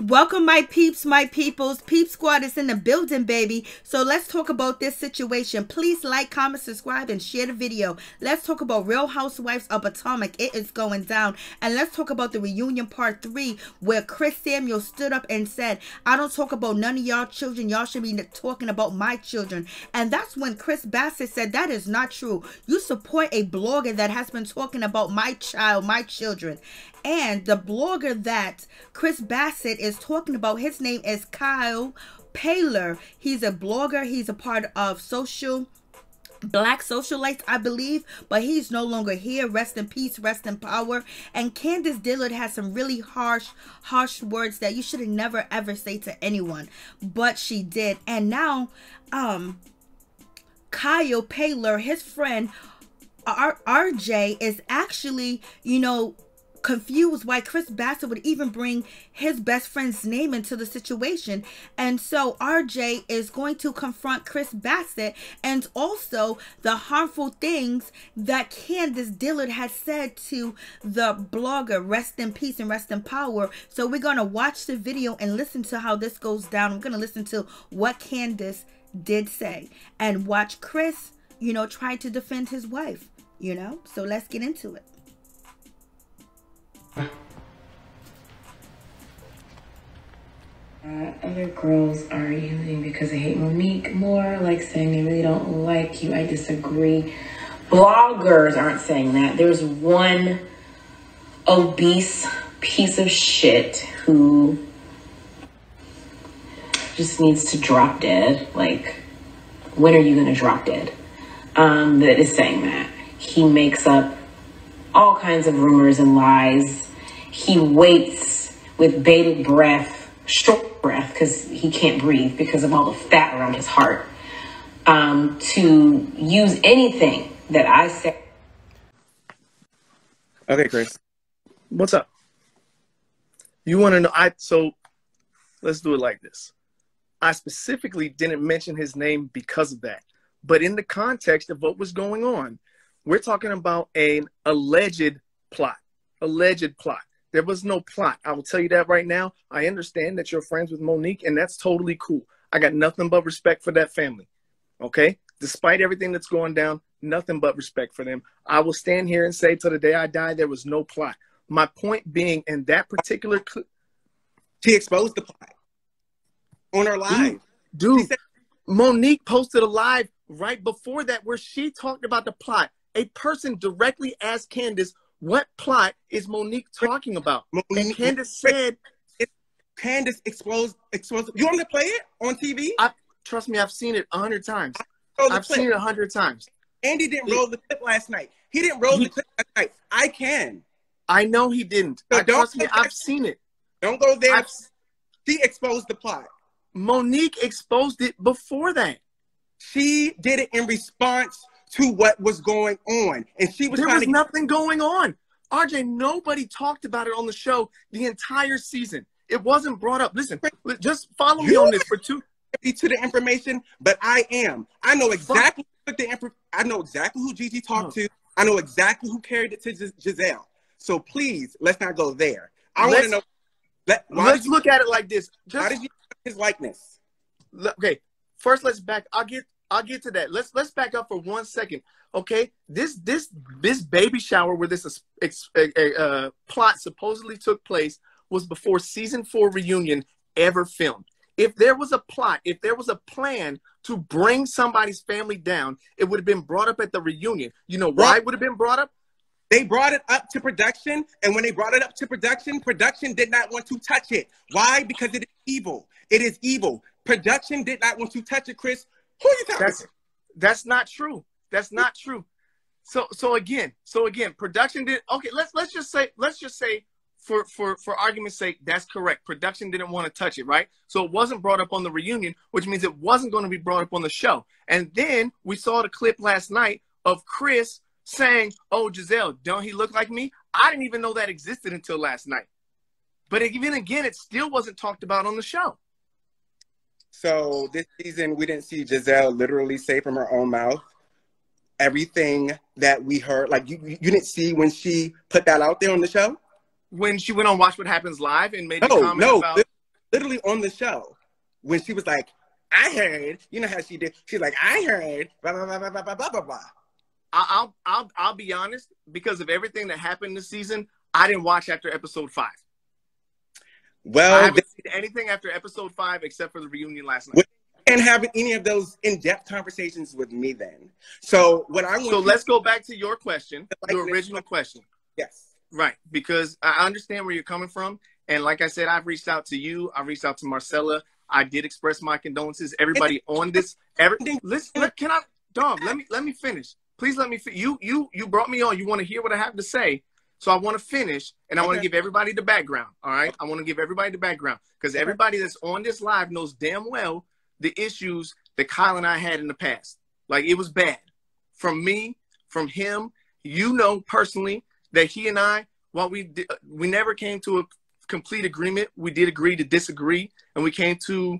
Welcome, my peeps, my peoples. Peep Squad is in the building, baby. So let's talk about this situation. Please like, comment, subscribe, and share the video. Let's talk about Real Housewives of Potomac. It is going down. And let's talk about the reunion part 3, where Chris Samuel stood up and said, I don't talk about none of y'all children. Y'all should be talking about my children. And that's when Chris Bassett said, that is not true. You support a blogger that has been talking about my child, my children. And the blogger that Chris Bassett is talking about, his name is Kyle Paler. He's a blogger. He's a part of Black Socialites, I believe, but he's no longer here. Rest in peace, rest in power. And Candice Dillard has some really harsh words that you should have never ever say to anyone, but she did. And now Kyle Paler, his friend RJ, is actually, confused why Chris Bassett would even bring his best friend's name into the situation. And so RJ is going to confront Chris Bassett and also the harmful things that Candice Dillard has said to the blogger. Rest in peace and rest in power. So we're going to watch the video and listen to how this goes down. I'm going to listen to what Candice did say and watch Chris, try to defend his wife, So let's get into it. Other girls are using because they hate Monique more, like saying they really don't like you. I disagree. Bloggers aren't saying that. There's one obese piece of shit who just needs to drop dead. Like, when are you going to drop dead? That is saying that. He makes up all kinds of rumors and lies. He waits with bated breath, short breath, because he can't breathe because of all the fat around his heart, to use anything that I say. Okay, Chris, what's up? You want to know? So let's do it like this. I specifically didn't mention his name because of that, but in the context of what was going on, we're talking about an alleged plot. There was no plot. I will tell you that right now. I understand that you're friends with Monique, and that's totally cool. I got nothing but respect for that family. Okay? Despite everything that's going down, nothing but respect for them. I will stand here and say till the day I die, there was no plot. My point being, in that particular clip, she exposed the plot on her live. Dude, Monique posted a live right before that where she talked about the plot. A person directly asked Candice, what plot is Monique talking about? And Candice said... Candice exposed. You want me to play it on TV? Trust me, I've seen it 100 times. I've seen it 100 times. Andy didn't roll the clip last night. He didn't roll the clip last night. I can. I know he didn't. So trust me, I've seen it. Don't go there. She exposed the plot. Monique exposed it before that. She did it in response to what was going on. And she was There was nothing going on. RJ, nobody talked about it on the show the entire season. It wasn't brought up. Listen, just follow me on this for two. To the information, but I am. I know exactly what I know exactly who Gigi talked to. I know exactly who carried it to Gizelle. So please, let's not go there. I want to know. Let's look at it like this. How did you his likeness? Okay, first let's back. I'll get to that. Let's back up for 1 second. Okay, this baby shower where this plot supposedly took place was before season 4 reunion ever filmed. If there was a plot, if there was a plan to bring somebody's family down, it would have been brought up at the reunion. You know why it would have been brought up? They brought it up to production, and when they brought it up to production did not want to touch it. Why? Because it is evil. It is evil. Production did not want to touch it, Chris. Who are you talking about? That's not true. That's not true. So again, production did. Okay, let's just say for argument's sake, that's correct. Production didn't want to touch it, right? So it wasn't brought up on the reunion, which means it wasn't going to be brought up on the show. And then we saw the clip last night of Chris saying, oh, Gizelle, don't he look like me? I didn't even know that existed until last night. But even again, it still wasn't talked about on the show. So this season, we didn't see Gizelle literally say from her own mouth everything that we heard. Like, you didn't see when she put that out there on the show? When she went on Watch What Happens Live and made the comment about... literally on the show when she was like, I heard, you know how she did. She's like, I heard, blah, blah, blah, blah, blah, blah, blah, blah. I'll be honest, because of everything that happened this season, I didn't watch after episode 5. Well, I haven't seen anything after episode 5 except for the reunion last night. And having any of those in-depth conversations with me then. So what I want So let's go back to your question, your original question. Yes. Right, because I understand where you're coming from. And like I said, I've reached out to you. I reached out to Marcella. I did express my condolences. Everybody on this. Listen, can I, dog? Let me finish. Please let me. You brought me on. You want to hear what I have to say. So I want to finish, and I want to give everybody the background. All right, I want to give everybody the background because everybody that's on this live knows damn well the issues that Kyle and I had in the past. Like, it was bad from me, from him. You know personally that he and I, while we never came to a complete agreement, we did agree to disagree, and we came to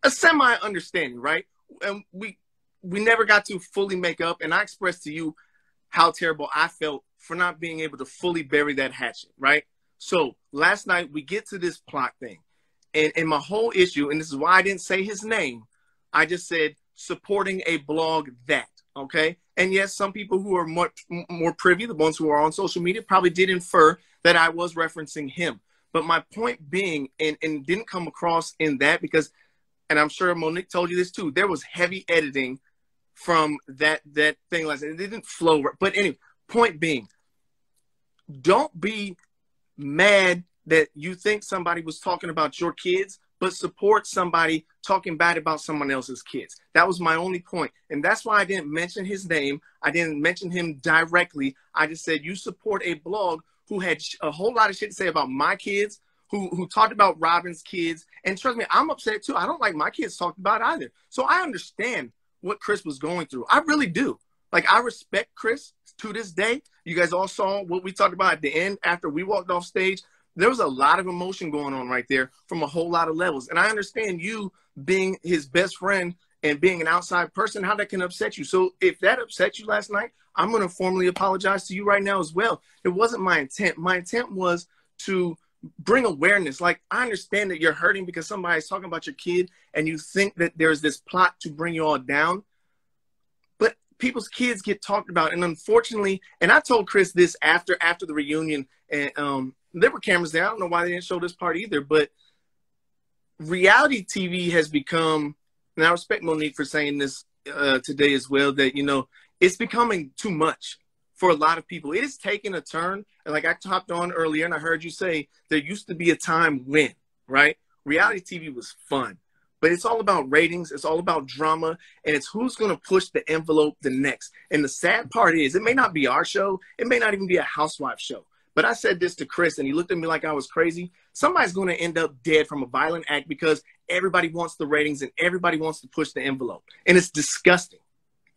a semi-understanding, right? And we never got to fully make up, and I expressed to you how terrible I felt for not being able to fully bury that hatchet, right? So last night we get to this plot thing, and my whole issue, and this is why I didn't say his name, I just said supporting a blog that, okay? And yes, some people who are much more privy, the ones who are on social media, probably did infer that I was referencing him. But my point being, and didn't come across in that because, and I'm sure Monique told you this too, there was heavy editing from that thing last night. It didn't flow. But anyway, point being, don't be mad that you think somebody was talking about your kids, but support somebody talking bad about someone else's kids. That was my only point. And that's why I didn't mention his name. I didn't mention him directly. I just said you support a blog who had a whole lot of shit to say about my kids, who talked about Robin's kids. And trust me, I'm upset too. I don't like my kids talked about either. So I understand what Chris was going through. I really do. Like, I respect Chris to this day. You guys all saw what we talked about at the end after we walked off stage. There was a lot of emotion going on right there from a whole lot of levels. And I understand you being his best friend and being an outside person, how that can upset you. So if that upset you last night, I'm going to formally apologize to you right now as well. It wasn't my intent. My intent was to bring awareness. Like, I understand that you're hurting because somebody's talking about your kid and you think that there's this plot to bring you all down. But people's kids get talked about. And unfortunately, and I told Chris this after the reunion, and there were cameras there. I don't know why they didn't show this part either, but reality TV has become, and I respect Monique for saying this today as well, that, you know, it's becoming too much for a lot of people. It is taking a turn. And like I hopped on earlier and I heard you say there used to be a time when, right? Reality TV was fun, but it's all about ratings. It's all about drama, and it's who's going to push the envelope the next. And the sad part is it may not be our show. It may not even be a housewife show. But I said this to Chris, and he looked at me like I was crazy. Somebody's going to end up dead from a violent act because everybody wants the ratings and everybody wants to push the envelope. And it's disgusting.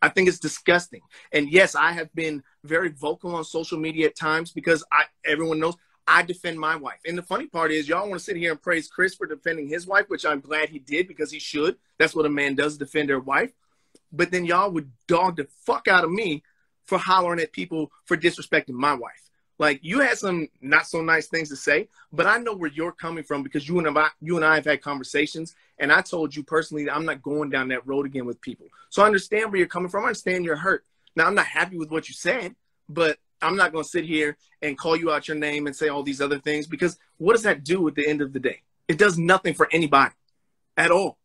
I think it's disgusting. And yes, I have been very vocal on social media at times because everyone knows I defend my wife. And the funny part is y'all want to sit here and praise Chris for defending his wife, which I'm glad he did because he should. That's what a man does, defend their wife. But then y'all would dog the fuck out of me for hollering at people for disrespecting my wife. Like, you had some not so nice things to say, but I know where you're coming from because you and I have had conversations, and I told you personally that I'm not going down that road again with people. So I understand where you're coming from. I understand you're hurt. Now, I'm not happy with what you said, but I'm not going to sit here and call you out your name and say all these other things because what does that do at the end of the day? It does nothing for anybody at all.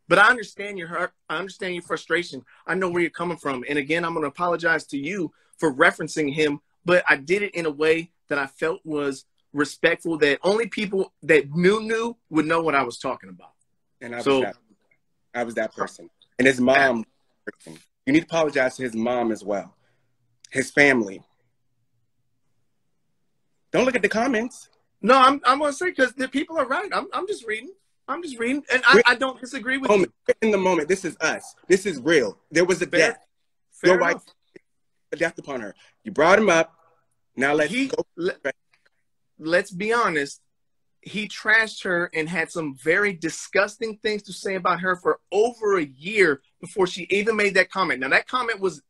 But I understand your hurt. I understand your frustration. I know where you're coming from. And again, I'm going to apologize to you for referencing him, but I did it in a way that I felt was respectful, that only people that knew would know what I was talking about. And I was that person. And his mom, you need to apologize to his mom as well. His family. Don't look at the comments. No, I'm going to say, because the people are right. I'm just reading. I'm just reading. And I don't disagree with you. In the moment, this is us. This is real. There was a death. Your wife, a death upon her. You brought him up. Now let's be honest. He trashed her and had some very disgusting things to say about her for over a year before she even made that comment. Now, that comment was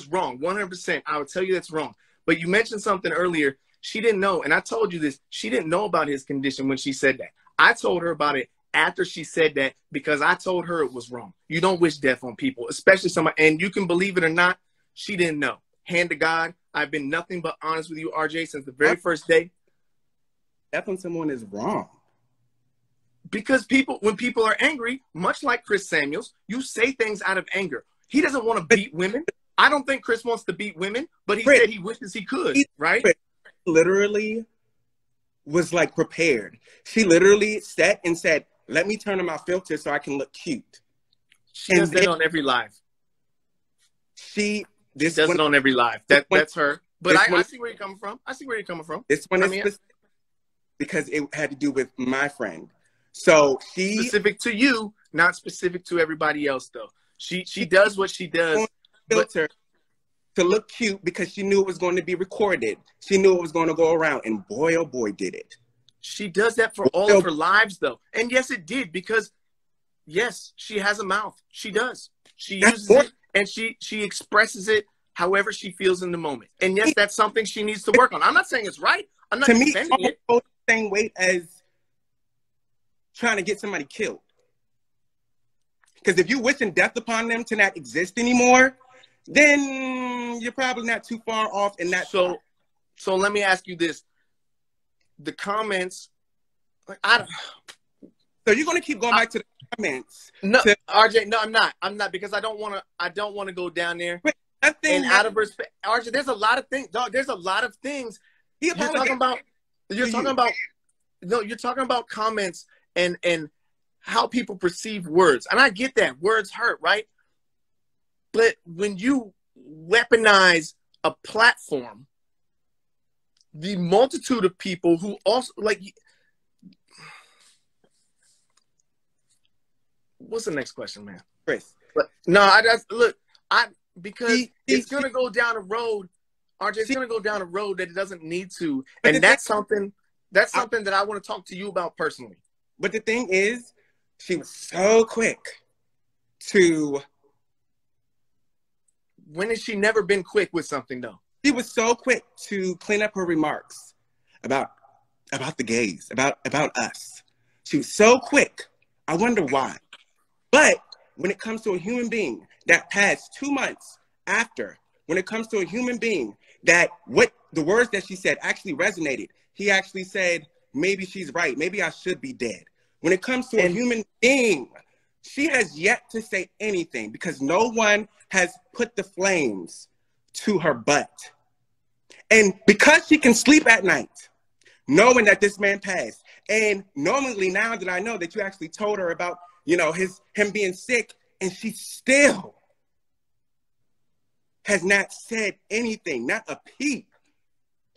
wrong, 100%. I would tell you that's wrong. But you mentioned something earlier. She didn't know, and I told you this. She didn't know about his condition when she said that. I told her about it after she said that because I told her it was wrong. You don't wish death on people, especially somebody. And you can believe it or not, she didn't know. Hand to God, I've been nothing but honest with you, RJ, since the very first day. Death on someone is wrong. Because when people are angry, much like Chris Samuels, you say things out of anger. He doesn't want to beat women. I don't think Chris wants to beat women, but he said he wishes he could, right? Literally was like prepared. She literally sat and said, let me turn on my filter so I can look cute. She does that on every live. She does it on every live. That's her. But I see where you're coming from. I see where you're coming from. This one is specific because it had to do with my friend. So specific to you, not specific to everybody else, though. She does what she does. Filter to look cute because she knew it was going to be recorded. She knew it was going to go around, and boy, oh boy, did it. She does that for all of her lives, though. And yes, it did, because yes, she has a mouth. She does. She uses it, and she expresses it however she feels in the moment. And yes, that's something she needs to work on. I'm not saying it's right. I'm not defending it. The same weight as trying to get somebody killed. Because if you're wishing death upon them to not exist anymore, then you're probably not too far off in that. So let me ask you this. The comments, so you're going to keep going back to the comments. No, RJ, no, I'm not, because I don't want to go down there. And out of respect, RJ, there's a lot of things, dog. There's a lot of things. You're talking about comments and how people perceive words. And I get that. Words hurt, right? But when you weaponize a platform, the multitude of people who also, like, what's the next question, man? Chris. Because it's going to go down a road, RJ, it's going to go down a road that it doesn't need to. And that's something that I want to talk to you about personally. But the thing is, she was so quick to... When has she never been quick with something, though? She was so quick to clean up her remarks about the gays, about us. She was so quick. I wonder why. But when it comes to a human being that passed 2 months after, when it comes to a human being that what the words that she said actually resonated, he actually said, maybe she's right. Maybe I should be dead. When it comes to a human being, she has yet to say anything because no one has put the flames to her butt. And because she can sleep at night, knowing that this man passed, and normally now that I know that you actually told her about, him being sick, and she still has not said anything, not a peep,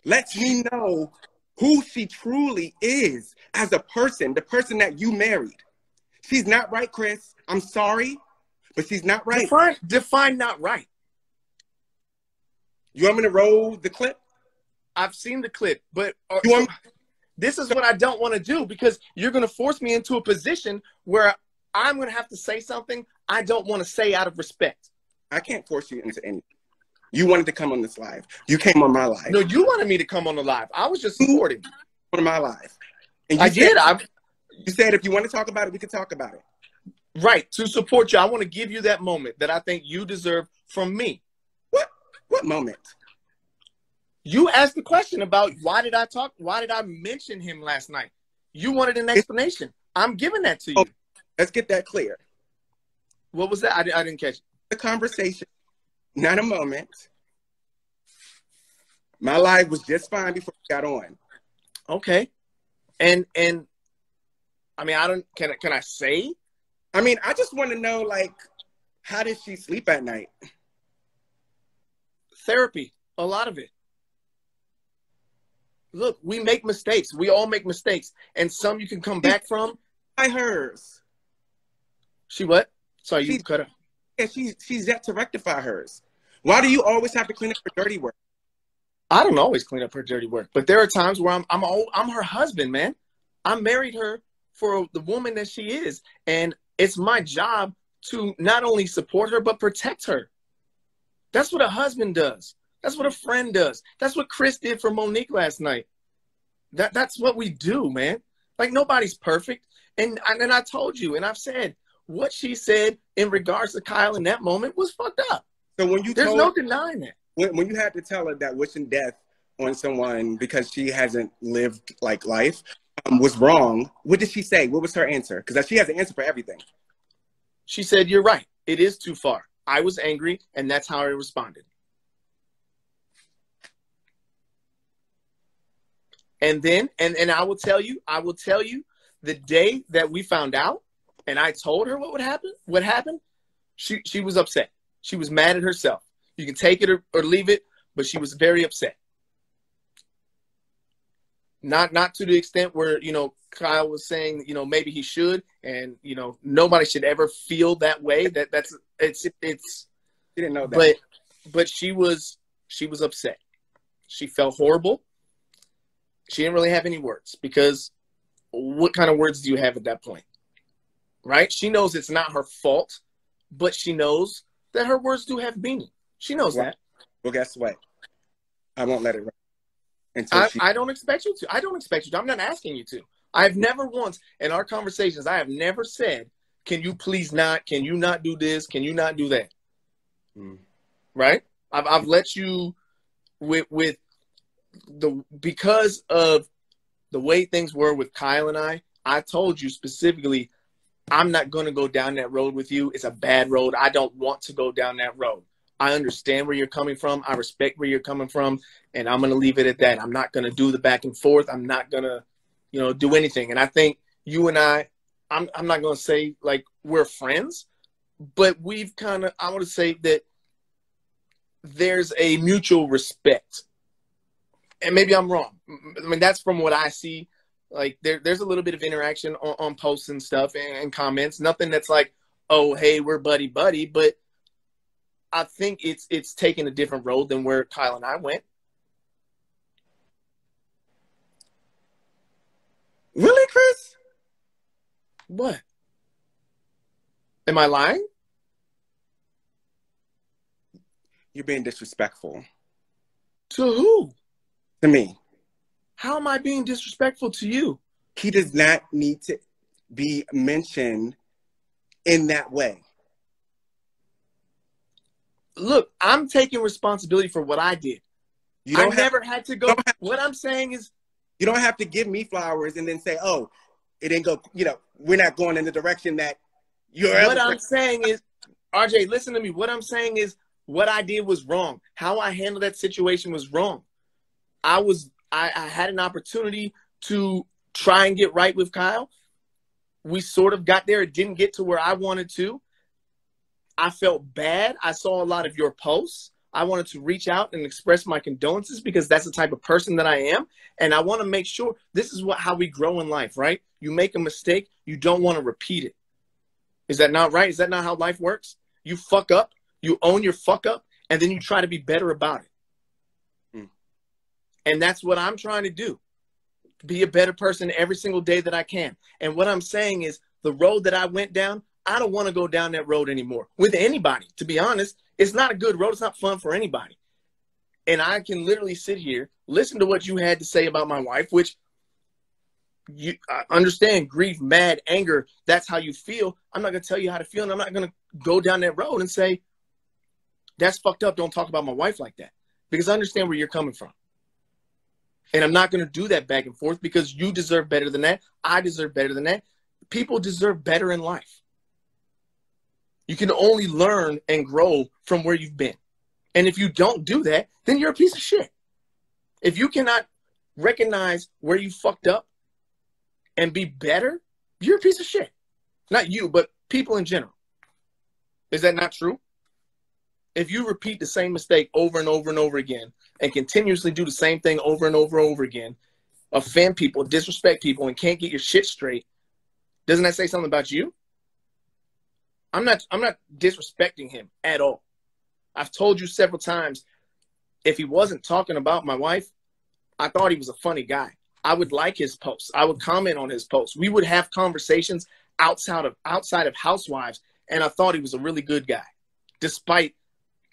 lets me know who she truly is as a person, the person that you married. She's not right, Chris. I'm sorry, but she's not right. Define not right. You want me to roll the clip? I've seen the clip, but this is what I don't want to do, because you're going to force me into a position where I'm going to have to say something I don't want to say out of respect. I can't force you into anything. You wanted to come on this live. You came on my live. No, you wanted me to come on the live. I was just supporting. On my live. And I did. You said if you want to talk about it, we can talk about it. Right. To support you. I want to give you that moment that I think you deserve from me. What moment? You asked the question about why did I mention him last night? You wanted an explanation. I'm giving that to you. Oh, let's get that clear. What was that? I didn't catch it. The conversation, not a moment. My live was just fine before we got on. Okay. And I mean, can I say? I mean, I just want to know, like, how did she sleep at night? Therapy. A lot of it. Look, we make mistakes. We all make mistakes. And some you can come back from. By hers. She what? Sorry, you cut her. Yeah, she's yet to rectify hers. Why do you always have to clean up her dirty work? I don't always clean up her dirty work, but there are times where I'm her husband, man. I married her for the woman that she is, and it's my job to not only support her but protect her. That's what a husband does. That's what a friend does. That's what Chris did for Monique last night. That's what we do, man. Like, nobody's perfect. And I told you, and I've said, what she said in regards to Kyle in that moment was fucked up. So when you There's no denying that. When you had to tell her that wishing death on someone because she hasn't lived like life was wrong, what did she say? What was her answer? Because she has an answer for everything. She said, "You're right. It is too far. I was angry, and that's how I responded." And then, and I will tell you, the day that we found out, and I told her what happened, she was upset. She was mad at herself. You can take it or leave it, but she was very upset. Not to the extent where, Kyle was saying, maybe he should, and, nobody should ever feel that way. It's She didn't know that. But she was upset. She felt horrible. She didn't really have any words, because what kind of words do you have at that point? Right? She knows it's not her fault, but she knows that her words do have meaning. She knows that. Well, guess what? I won't let it run. I don't expect you to. I don't expect you to. I'm not asking you to. I've never once in our conversations, I have never said, can you please not? Can you not do this? Can you not do that? Right? I've let you with because of the way things were with Kyle and I told you specifically, I'm not going to go down that road with you. It's a bad road. I don't want to go down that road. I understand where you're coming from. I respect where you're coming from, and I'm going to leave it at that. I'm not going to do the back and forth. I'm not going to, do anything. And I think you and I'm not going to say like we're friends, but we've kind of, I want to say that there's a mutual respect. And maybe I'm wrong. I mean, that's from what I see. Like there's a little bit of interaction on posts and stuff and comments. Nothing that's like, oh, hey, we're buddy, but I think it's taken a different road than where Kyle and I went. Really, Chris? What? Am I lying? You're being disrespectful. To who? To me. How am I being disrespectful to you? He does not need to be mentioned in that way. Look, I'm taking responsibility for what I did. I never had to go. What I'm saying is, you don't have to give me flowers and then say, oh, it didn't go, we're not going in the direction that you're. What I'm saying is, RJ, listen to me. What I'm saying is, what I did was wrong. How I handled that situation was wrong. I had an opportunity to try and get right with Kyle. We sort of got there. It didn't get to where I wanted to. I felt bad. I saw a lot of your posts. I wanted to reach out and express my condolences because that's the type of person that I am. And I want to make sure this is how we grow in life, right? You make a mistake. You don't want to repeat it. Is that not right? Is that not how life works? You fuck up. You own your fuck up. And then you try to be better about it. And that's what I'm trying to do. Be a better person every single day that I can. And what I'm saying is the road that I went down, I don't want to go down that road anymore with anybody. To be honest, it's not a good road. It's not fun for anybody. And I can literally sit here, listen to what you had to say about my wife, which I understand, grief, mad, anger. That's how you feel. I'm not going to tell you how to feel. And I'm not going to go down that road and say, that's fucked up. Don't talk about my wife like that, because I understand where you're coming from. And I'm not going to do that back and forth because you deserve better than that. I deserve better than that. People deserve better in life. You can only learn and grow from where you've been. And if you don't do that, then you're a piece of shit. If you cannot recognize where you fucked up and be better, you're a piece of shit. Not you, but people in general. Is that not true? If you repeat the same mistake over and over and over again and continuously do the same thing over and over and over again, offend people, disrespect people, and can't get your shit straight, doesn't that say something about you? I'm not disrespecting him at all. I've told you several times, if he wasn't talking about my wife, I thought he was a funny guy. I would like his posts. I would comment on his posts. We would have conversations outside of Housewives, and I thought he was a really good guy, despite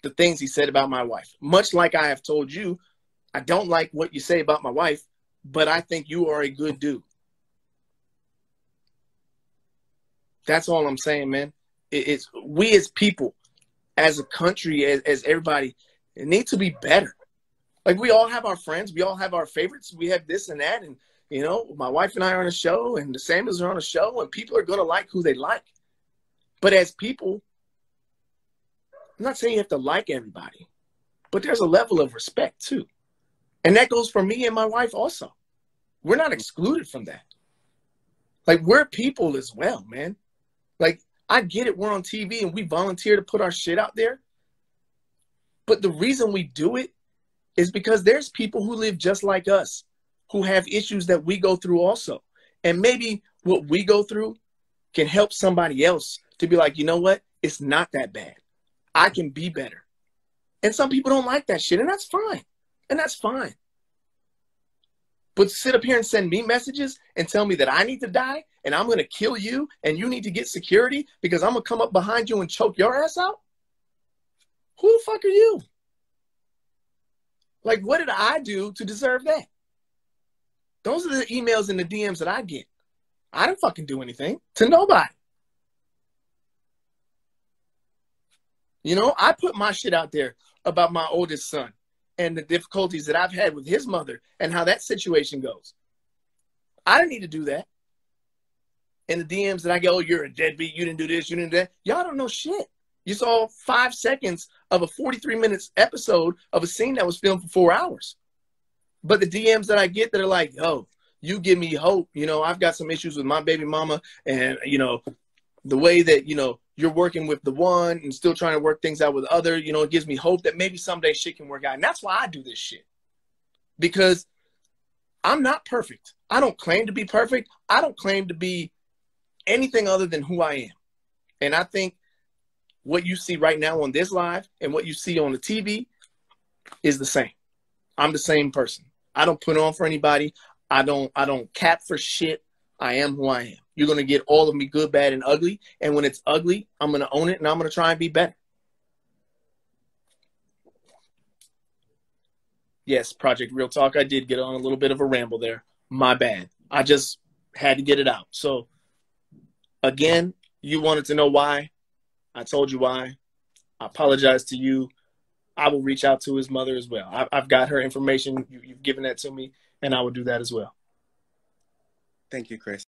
the things he said about my wife. Much like I have told you, I don't like what you say about my wife, but I think you are a good dude. That's all I'm saying, man. It's we as people, as a country, as everybody, it needs to be better. Like, we all have our friends. We all have our favorites. We have this and that. And, you know, my wife and I are on a show, and the Samuels are on a show, and people are going to like who they like. But as people, I'm not saying you have to like everybody, but there's a level of respect, too. And that goes for me and my wife also. We're not excluded from that. Like, we're people as well, man. Like, I get it. We're on TV and we volunteer to put our shit out there. But the reason we do it is because there's people who live just like us, who have issues that we go through also. And maybe what we go through can help somebody else to be like, you know what? It's not that bad. I can be better. And some people don't like that shit, and that's fine. And that's fine. But sit up here and send me messages and tell me that I need to die and I'm going to kill you and you need to get security because I'm going to come up behind you and choke your ass out? Who the fuck are you? Like, what did I do to deserve that? Those are the emails and the DMs that I get. I didn't fucking do anything to nobody. You know, I put my shit out there about my oldest son and the difficulties that I've had with his mother and how that situation goes. I didn't need to do that. And the DMs that I go, oh, you're a deadbeat, you didn't do this, you didn't do that. Y'all don't know shit. You saw 5 seconds of a 43-minute episode of a scene that was filmed for 4 hours. But the DMs that I get that are like, oh, you give me hope. You know, I've got some issues with my baby mama and, you know, the way that, you know, you're working with the one and still trying to work things out with the other, you know, it gives me hope that maybe someday shit can work out. And that's why I do this shit. Because I'm not perfect. I don't claim to be perfect. I don't claim to be anything other than who I am. And I think what you see right now on this live and what you see on the TV is the same. I'm the same person. I don't put on for anybody. I don't cap for shit. I am who I am. You're going to get all of me, good, bad, and ugly. And when it's ugly, I'm going to own it and I'm going to try and be better. Yes, Project Real Talk. I did get on a little bit of a ramble there. My bad. I just had to get it out. So, again, you wanted to know why. I told you why. I apologize to you. I will reach out to his mother as well. I've got her information. You've given that to me, and I will do that as well. Thank you, Chris.